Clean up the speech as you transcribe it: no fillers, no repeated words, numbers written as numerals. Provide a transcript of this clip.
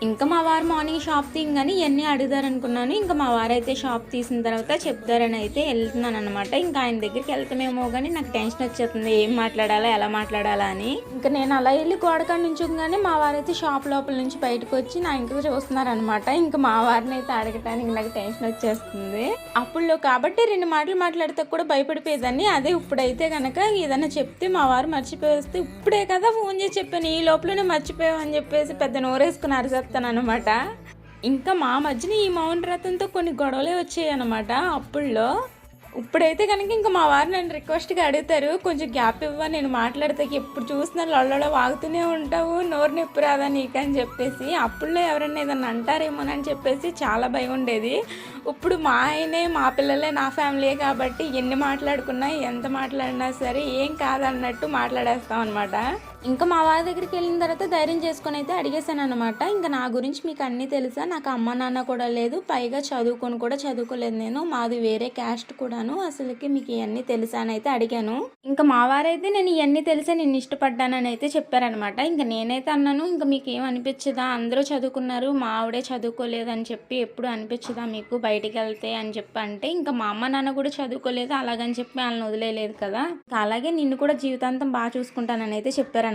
ఇంకా మా వారు మార్నింగ్ షాప్ తీయంగానే ఇవన్నీ అడుగుతారనుకున్నాను. ఇంకా మా వారైతే షాప్ తీసిన తర్వాత చెప్తారని అయితే వెళ్తున్నాననమాట. ఇంకా ఆయన దగ్గరికి వెళ్తామేమో కానీ నాకు టెన్షన్ వచ్చేస్తుంది. ఏం మాట్లాడాలా, ఎలా మాట్లాడాలా అని. ఇంకా నేను అలా వెళ్ళి గోడకాడ నుంచోగానే మా వారైతే షాప్ లోపల నుంచి బయటకు వచ్చి నా ఇంటికి చూస్తున్నారనమాట. ఇంకా మా వారిని అయితే అడగటానికి నాకు టెన్షన్ వచ్చేస్తుంది. అప్పుడులో కాబట్టి 2 మాటలు మాట్లాడితే కూడా భయపడిపోయేదాన్ని. అదే ఇప్పుడైతే కనుక ఏదైనా చెప్తే మా వారు మర్చిపోయేస్తే ఇప్పుడే కదా ఫోన్ చేసి చెప్పాను, ఈ లోపలనే మర్చిపోయావు అని చెప్పేసి పెద్ద నోరేసుకుని అరిసేస్తానమాట. ఇంకా మా మధ్యన ఈ మౌన రథంతో కొన్ని గొడవలే వచ్చాయి అనమాట అప్పుడులో. ఇప్పుడైతే కనుక ఇంకా మా వారు నన్ను రిక్వెస్ట్గా అడుగుతారు, కొంచెం గ్యాప్ ఇవ్వ, నేను మాట్లాడితే ఎప్పుడు చూసినా లొల్లలో వాగుతూనే ఉంటావు, నోరు నొప్పి రాదా నీకు అని చెప్పేసి. అప్పుడులో ఎవరన్నా ఏదన్నా అంటారేమోనని చెప్పేసి చాలా భయం ఉండేది. ఇప్పుడు మా ఆయనే, మా పిల్లలే, నా ఫ్యామిలీయే కాబట్టి ఎన్ని మాట్లాడుకున్నా ఎంత మాట్లాడినా సరే ఏం కాదన్నట్టు మాట్లాడేస్తాం అనమాట. ఇంకా మా వారి దగ్గరికి వెళ్ళిన తర్వాత ధైర్యం చేసుకొని అయితే అడిగేశాను అనమాట. ఇంకా నా గురించి మీకు అన్నీ తెలుసా, నాకు అమ్మ నాన్న కూడా లేదు, పైగా చదువుకోలేదు, నేను మాది వేరే క్యాస్ట్ కూడాను, అసలుకి మీకు ఇవన్నీ తెలుసా అని అయితే అడిగాను. ఇంకా మా వారైతే నేను ఇవన్నీ తెలిసే నేను ఇష్టపడ్డానని అయితే చెప్పారనమాట. ఇంకా నేనైతే అన్నాను, ఇంకా మీకు ఏం అనిపించదా, అందరూ చదువుకున్నారు, మా ఆవిడే చదువుకోలేదు అని చెప్పి ఎప్పుడు అనిపించదా మీకు బయటికి వెళ్తే అని చెప్పి అంటే, ఇంకా మా అమ్మ నాన్న కూడా చదువుకోలేదు అలాగని చెప్పి వాళ్ళని వదిలేదు కదా, అలాగే నిన్ను కూడా జీవితాంతం బాగా చూసుకుంటానని అయితే చెప్పారనమాట.